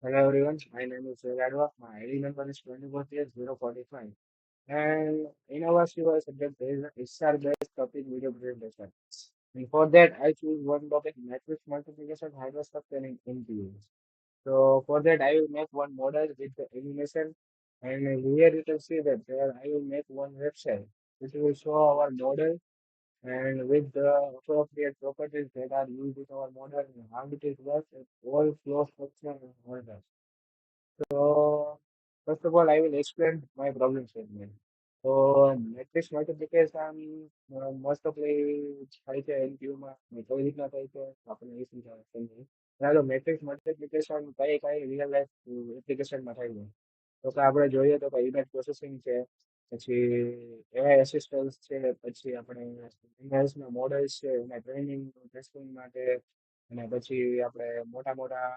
Hello everyone, my name is Radwa. My ID number is 204045. And in our CY subject, there is a SR-based topic video presentation. And for that, I choose one topic, matrix multiplication, hydrostructure, and NPUs. So for that, I will make one model with the animation. And here you can see that there I will make one website which will show our model and with the appropriate properties that are used in our model and how it is works, all flow structure and order. So, first of all, I will explain my problem statement. So, matrix multiplication mostly થાય છે એનપીયુમાં કઈ રીતના થાય છે આપણે એ સમજીએ. ચાલો matrix multiplication કઈ રિયલ લાઈફ એપ્લિકેશનમાં થાય છે તો કે આપણે જોઈએ તો કે ઇમેજ પ્રોસેસિંગ છે પછી એઆઈ અસિસ્ટન્સ છે પછી આપણે ઇમેજના મોડલ્સ છે એના ટ્રેનિંગ ટેસ્ટિંગ માટે અને પછી આપણે મોટા મોટા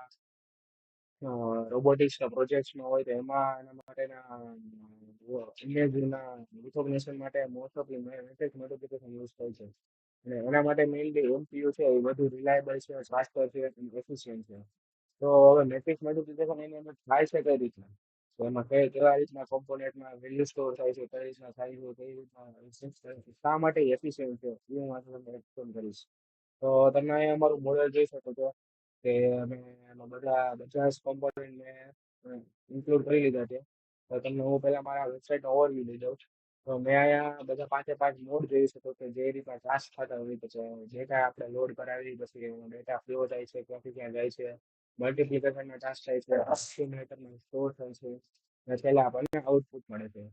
રોબોટિક્સના પ્રોજેક્ટ્સમાં હોય તો એમાં એના માટેના ઇમેજના રિકોગ્નિશન માટે most of matrix multiplication use થાય છે અને એના માટે મેઇનલી એમપીયુ છે એ વધુ રિલાયબલ છે ફાસ્ટર છે અને એફિશિયન્ટ છે. તો હવે મેટ્રિક્સ મલ્ટિપ્લિકેશન એની અંદર થાય છે કઈ રીતના તો એમાં કેવા રીતના કોમ્પોનેન્ટમાં વેલ્યુ સ્ટોર થાય છે કઈ રીતના થાય છે કઈ રીતના શા માટે એફિશિયન્ટ છે એ હું તમને એક્સપ્લેન કરીશ. તો તમે અહીંયા અમારું મોડેલ જોઈ શકો છો કે અમે એમાં બધા જ કોમ્પોનન્ટ મેં ઇન્ક્લુડ કરી લીધા છે. તો તમને હું પહેલા મારા વેબસાઇટનો ઓવરવ્યૂ લઈ જાઉં છું. તો મેં અહીંયા બધા પાંચે પાંચ મોડ જોઈ શકો કે જે રીતના ટાસ્ક થતા હોય તો ડેટા આપણે લોડ કરાવી પછી ડેટા ફ્લો થાય છે ક્યાંથી ક્યાં જાય છે મલ્ટિપ્લિકેશનના ટાસ્ક થાય છે એક્યુમ્યુલેટરમાં સ્ટોર થાય છે અને છેલ્લે આપણને આઉટપુટ મળે છે.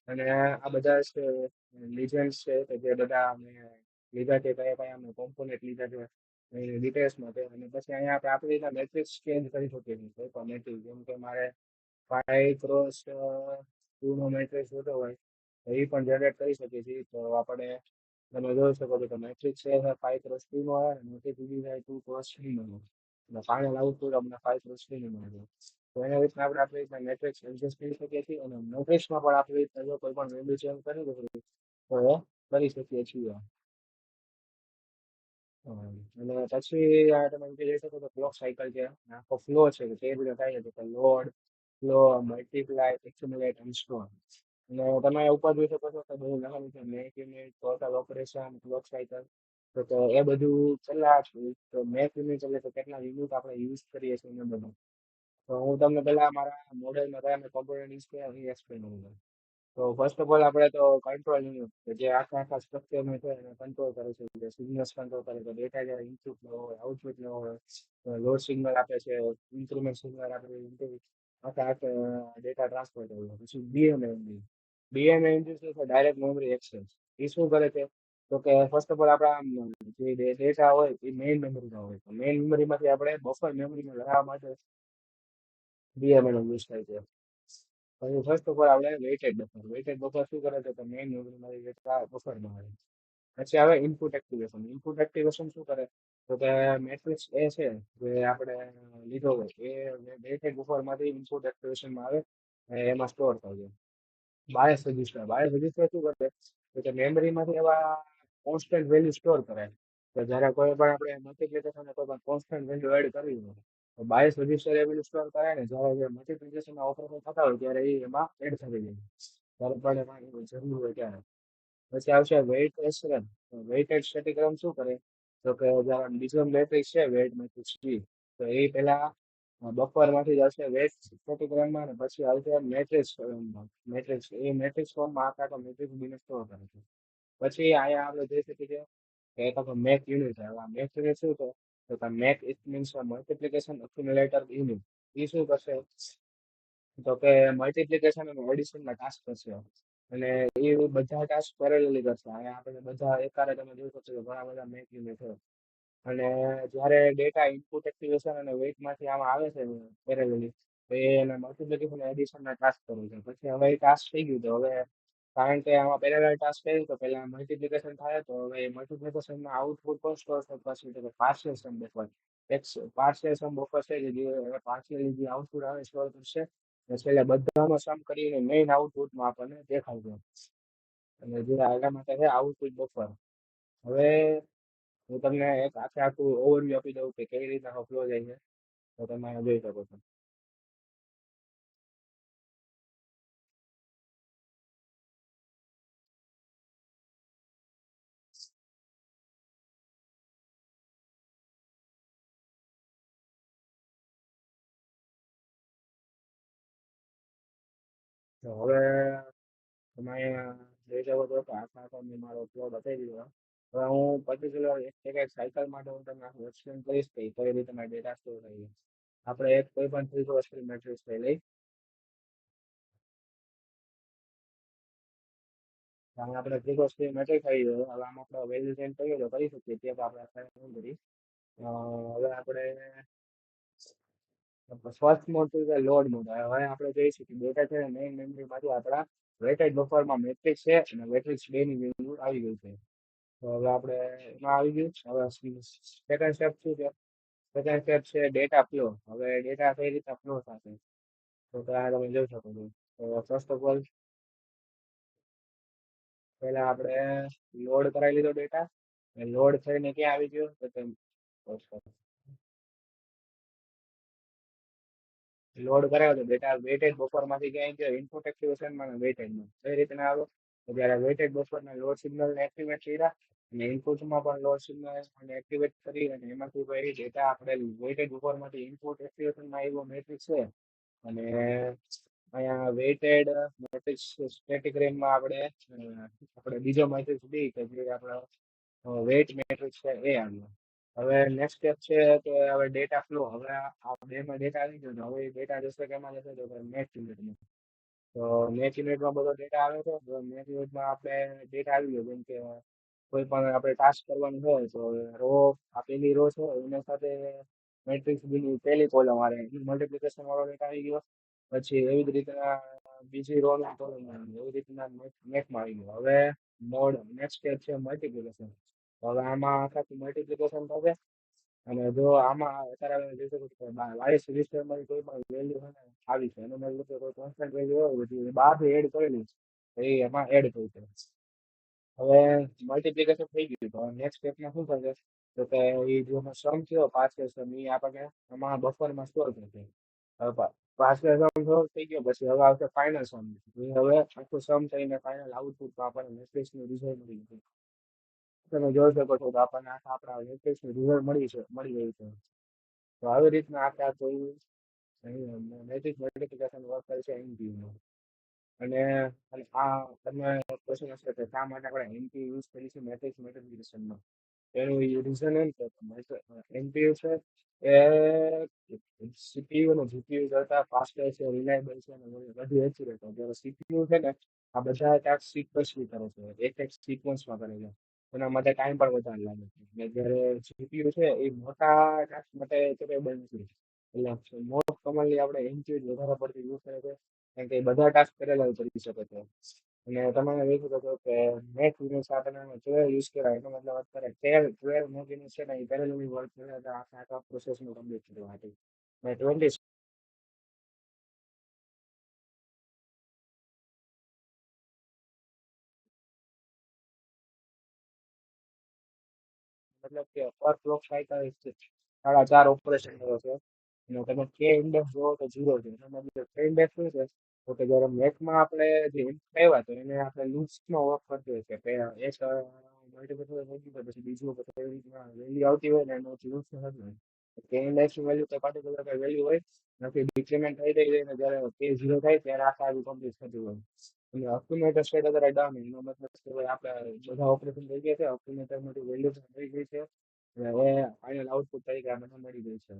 અને આ બધા લીજન્સ છે કે જે બધા અમે લીધા છે કયા કયા અમે કોમ્પોનેન્ટ લીધા છે ડિટેલ્સમાં છે અને પછી અહીંયા આપણે આપણી રીતના મેટ્રિક્સ ચેન્જ કરી શકીએ છીએ કોઈ પણ મેટ્રિક્સ જેમ કે મારે 5x2 નો મેટ્રિક્સ જોતો હોય તો એ પણ જનરેટ કરી શકીએ છીએ. તો આપણે તમે જોઈ શકો છો કે મેટ્રિક્સ છે 5x3 નો હોય અને મલ્ટીપ્લી થાય 2x3 નો હોય એટલે ફાઇનલ આઉટપુટ અમને 5x3 નું મળે છે. તો એના રીતના આપણે આપણી રીતના મેટ્રિક્સ એડજસ્ટ કરી શકીએ છીએ અને મેટ્રિક્સમાં પણ આપણી રીતના જો કોઈ પણ વેલ્યુ ચેન્જ કરવી હોય તો એ કરી શકીએ છીએ. અને પછી આ તમે નીચે જોઈ શકો તો ક્લોક સાયકલ છે આખો ફ્લો છે કે કેવી રીતે થાય છે કે લોડ ફ્લો મલ્ટીપ્લાય એક્યુમ્યુલેટ અને સ્ટોર અને તમે ઉપર જોઈ શકો છો કે બધું લખેલું છે make unit total operation clock cycle તો એ બધું છેલ્લા તો મેક યુનિટ એટલે તો કેટલા યુનિટ આપણે યુઝ કરીએ છીએ એ બધું. તો હું તમને પહેલા મારા મોડેલમાં કયા કોમ્પોનન્ટ યુઝ કર્યા એ એક્સપ્લેન કરું. તો ફર્સ્ટ ઓફ ઓલ આપણે તો કંટ્રોલ યુનિટ કે જે આખા આખા સ્ટ્રક્ચરને છે એને કંટ્રોલ કરે છે જે સિગ્નલ્સ કંટ્રોલ કરે છે ડેટા જ્યારે ઇનપુટ નો હોય આઉટપુટ નો હોય લોડ સિગ્નલ આપે છે ઇન્ક્રીમેન્ટ સિગ્નલ આપે છે આખા આખા ડેટા ટ્રાન્સફર કરે છે. પછી બીએમએમડી બીએમએમડી શું છે ડાયરેક્ટ મેમરી એક્સેસ એ શું કરે છે તો કે ફર્સ્ટ ઓફ ઓલ આપણા જે ડેટા હોય એ મેઇન મેમરીમાં હોય તો મેઇન મેમરીમાંથી આપણે બફર મેમરીમાં લગાવવા માટે બીએમએનએમ યુઝ થાય છે. પછી ફર્સ્ટ ઓફ ઓલ આપણે વેઇટેડ બફર શું કરે છે તો મેઇન મેમરીમાંથી ડેટા બફરમાં આવે. પછી આવે ઇનપુટ એક્ટિવેશન શું કરે તો કે મેટ્રિક્સ એ છે જે આપણે લીધો હોય એ વેઇટેડ બફરમાંથી ઇનપુટ એક્ટિવેશનમાં આવે અને એમાં સ્ટોર થાય છે. બાયસ રજિસ્ટર શું કરે તો કે મેમરીમાંથી એવા કોન્સ્ટન્ટ વેલ્યુ સ્ટોર કરે તો જ્યારે કોઈ પણ આપણે મલ્ટિપ્લિકેશન કોઈ પણ કોન્સ્ટન્ટ વેલ્યુ એડ કરવી હોય તો બાયસ રજિસ્ટર એ વેલ્યુ સ્ટોર કરે ને જ્યારે મલ્ટિપ્લિકેશનના ઓપરેશન થતા હોય ત્યારે એ એમાં એડ થઈ જાય ત્યારે પણ એમાં જરૂર હોય ત્યારે. પછી આવશે વેઇટ એસરન વેઇટેડ સ્ટેટિક રન શું કરે તો કે જ્યારે બીજો મેટ્રિક્સ છે વેઇટ મેટ્રિક્સ જી તો એ પેલા બફર માંથી જશે વેઇટ સ્ટેટિક રનમાં અને પછી આવશે મેટ્રિક્સ એ મેટ્રિક્સ ફોર્મમાં આખા મેટ્રિક્સ બીને સ્ટોર કરે છે. પછી અહીંયા આપણે જોઈ શકીએ છીએ કે એક આપણો મેક યુનિટ છે. આ મેક યુનિટ શું છે તો કે MAC it means multiplication accumulator unit એ શું કરશે તો કે મલ્ટિપ્લિકેશન અને એડિશનના ટાસ્ક કરશે અને એ બધા ટાસ્ક પેરેલલી કરશે. અહીંયા આપણે બધા એકારે તમે જોઈ શકો છો કે ઘણા બધા મેક યુનિટ છે અને જ્યારે ડેટા ઇનપુટ એક્ટિવેશન અને વેઇટમાંથી આમાં આવે છે પેરેલલી તો એ એના મલ્ટિપ્લિકેશન એડિશનના ટાસ્ક કરવું છે. પછી હવે એ ટાસ્ક થઈ ગયું તો હવે કારણ કે આમાં પેરેલલ ટાસ્ક કર્યું તો પહેલા મલ્ટિપ્લિકેશન થાય તો હવે મલ્ટિપ્લિકેશનમાં આઉટપુટ પણ સ્ટોર થશે તો કે પાર્શિયલ સમ બફર પાર્શિયલ સમ બફર છે જે પાર્શિયલી જે આઉટપુટ આવે સ્ટોર કરશે અને છેલ્લે બધાનો સમ કરીને મેઇન આઉટપુટમાં આપણને દેખાડશે અને જે આના માટે છે આઉટપુટ બફર. હવે હું તમને એક આખે આખું ઓવરવ્યુ આપી દઉં કે કેવી રીતના ફ્લો જાય છે તો તમે જોઈ શકો છો. તો હવે તમે અહીંયા લઈ જાવ તો આખા તમને મારો ફ્લો બતાવી દીધો. હવે હું પર્ટિક્યુલર એક સાયકલ માટે હું તમને આખું એક્સપ્લેન કરીશ કે કઈ રીતે મારે ડેટા સ્ટોર થઈ. આપણે એક કોઈ પણ થ્રી ક્રોસ મેટ્રિક્સ લઈ આમાં આપણે ત્રિકોણ સ્ક્વેર મેટ્રિક્સ આવી ગયો. હવે આમાં આપણે વેલ્યુ ચેન્જ કરીએ તો કરી શકીએ. તે આપણે અત્યારે નહીં કરી. હવે આપણે ફર્સ્ટ મોડ છે લોડ મોડ. હવે આપણે જોઈશું કે ડેટા છે મેઇન મેમરીમાંથી આપણા વેટેડ બફરમાં મેટ્રિક્સ છે અને મેટ્રિક્સ 2 ની વેલ્યુ આવી ગઈ છે. તો હવે આપણે એમાં આવી ગયું. હવે સેકન્ડ સ્ટેપ શું છે? સેકન્ડ સ્ટેપ છે ડેટા ફ્લો. હવે ડેટા કઈ રીતના ફ્લો થશે તો ત્યાં તમે જોઈ શકો છો. તો ફર્સ્ટ ઓફ ઓલ પહેલા આપણે લોડ કરાવી લીધો ડેટા. લોડ થઈને ક્યાં આવી ગયો તો તેમ લોડ કરાવ્યો તો ડેટા વેટેડ બફરમાંથી ક્યાં ગયો ઇનપુટ એક્ટિવેશનમાં અને વેટેડમાં કઈ રીતના આવ્યો તો જ્યારે વેટેડ બફરના લોડ સિગ્નલને એક્ટિવેટ કર્યા અને ઇનપુટમાં પણ લોડ સિગ્નલ એક્ટિવેટ કરી અને એમાંથી પછી ડેટા આપણે વેટેડ બફરમાંથી ઇનપુટ એક્ટિવેશનમાં આવ્યો મેટ્રિક્સ છે અને અહીંયા વેટેડ મેટ્રિક્સ સ્ટેટિક રેન્જમાં આપણે બીજો મેટ્રિક્સ બી કે જે આપણો વેટ મેટ્રિક્સ છે એ આવ્યો. હવે નેક્સ્ટ સ્ટેપ છે કે હવે ડેટા ફ્લો. હવે આ બેમાં ડેટા આવી ગયો તો હવે ડેટા જશે કેમાં જશે તો નેટ યુનિટમાં. તો નેટ યુનિટમાં બધો ડેટા આવે છે. તો નેટ યુનિટમાં આપણે ડેટા આવી ગયો જેમ કે કોઈ પણ આપણે ટાસ્ક કરવાનું હોય તો રો આ પેલી રો છે એના સાથે મેટ્રિક્સ બીની પહેલી કોલમ આવે મલ્ટીપ્લિકેશન વાળો ડેટા આવી ગયો. પછી એવી જ રીતના બીજી રો નો કોલમ આવી ગયો. એવી રીતના નેટમાં આવી ગયો. હવે મોડ નેક્સ્ટ સ્ટેપ છે મલ્ટીપ્લિકેશન. હવે આમાં આખાથી મલ્ટીપ્લિકેશન થશે અને જો આમાં અત્યારે આપણે જોઈ શકું છું કે વાઇસ રજિસ્ટરમાં કોઈ પણ વેલ્યુ છે ને આવી છે એનો મતલબ કે કોઈ કોન્સ્ટન્ટ વેલ્યુ હોય પછી બહારથી એડ કરેલી છે તો એ એમાં એડ થઈ છે. હવે મલ્ટીપ્લિકેશન થઈ ગયું તો નેક્સ્ટ સ્ટેપમાં શું થશે તો કે એ જે સમ થયો પાસ સમ એ આપણને આમાં બફરમાં સ્ટોર થશે. હવે પાસ સમ થઈ ગયો પછી હવે આવશે ફાઇનલ સમ. હવે આખું સમ થઈને ફાઇનલ આઉટપુટમાં આપણને મેટ્રિક્સનું રિઝલ્ટ મળી ગયું. તમે જોઈ શકો છો તો આપણને આખા આપણા મેટ્રિક્સનું રિઝલ્ટ મળી ગયું છે. તો આવી રીતના આપણે આ જોયું મેટ્રિક્સ મલ્ટીપ્લિકેશન વર્ક કરે છે એનપીયુમાં. અને આ તમને ક્વેશ્ચન હશે કે શા માટે આપણે એનપીયુ યુઝ કરીશું મેટ્રિક્સ મલ્ટીપ્લિકેશનમાં. એનું રીઝન એમ છે કે એનપીયુ છે એ સીપીયુ અને જીપીયુ કરતા ફાસ્ટર છે, રિલાયબલ છે અને વધુ એક્યુરેટ છે. જ્યારે સીપીયુ છે ને આ બધા ટાસ્ક સિક્વન્સલી કરે છે, એક સિક્વન્સમાં કરે છે. એના માટે ટાઈમ પણ વધારે લાગે છે. અને જ્યારે જીપીયુ છે એ મોટા ટાસ્ક માટે કેપેબલ નથી. એટલે મોસ્ટ કોમનલી આપણે એનપીયુ જ વધારે પડતું યુઝ કરે છે કારણ કે એ બધા ટાસ્ક પેરેલલ કરી શકે છે. અને તમે જોઈ શકો છો કે નેટ યુનિટ આપણને 12 યુઝ કરાય એનો મતલબ અત્યારે 12 નેટ યુનિટ છે ને એ પેરેલલી વર્ક કરે છે આખા પ્રોસેસનું કમ્પ્લીટ કરવા માટે. ને 20 મતલબ કે પર ક્લોક સાયકલ 4.5 ઓપરેશન કરો છો. અને તમે કે ઇન્ડેક્સ જોવો તો 0 છે. એનો મતલબ કે ઇન્ડેક્સ શું છે તો કે જ્યારે મેથમાં આપણે જે ઇનપુટ આવ્યા તો એને આપણે લૂપ્સમાં વર્ક કરતી હોય છે કે એક મલ્ટીપલ થઈ ગયું પછી બીજું પછી એવી રીતના વેલ્યુ આવતી હોય ને એનો લૂપ્સ થતું હોય. કે ઇન્ડેક્સની વેલ્યુ તો પાર્ટિક્યુલર કઈ વેલ્યુ હોય નથી ડિક્રીમેન્ટ થઈ રહી હોય ને જ્યારે કે 0 થાય ત્યારે આખા આવી કમ્પ્લીટ થતું હોય. અને અક્યુમ્યુલેટર સ્ટેટ અગર ડાઉન એનો મતલબ કે ભાઈ આપણે બધા ઓપરેશન થઈ ગયા છે અક્યુમ્યુલેટરમાંથી વેલ્યુ થઈ ગઈ છે અને હવે ફાઇનલ આઉટપુટ તરીકે આપણને મળી ગઈ છે.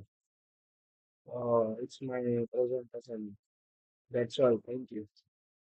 It's my presentation. That's all. Thank you.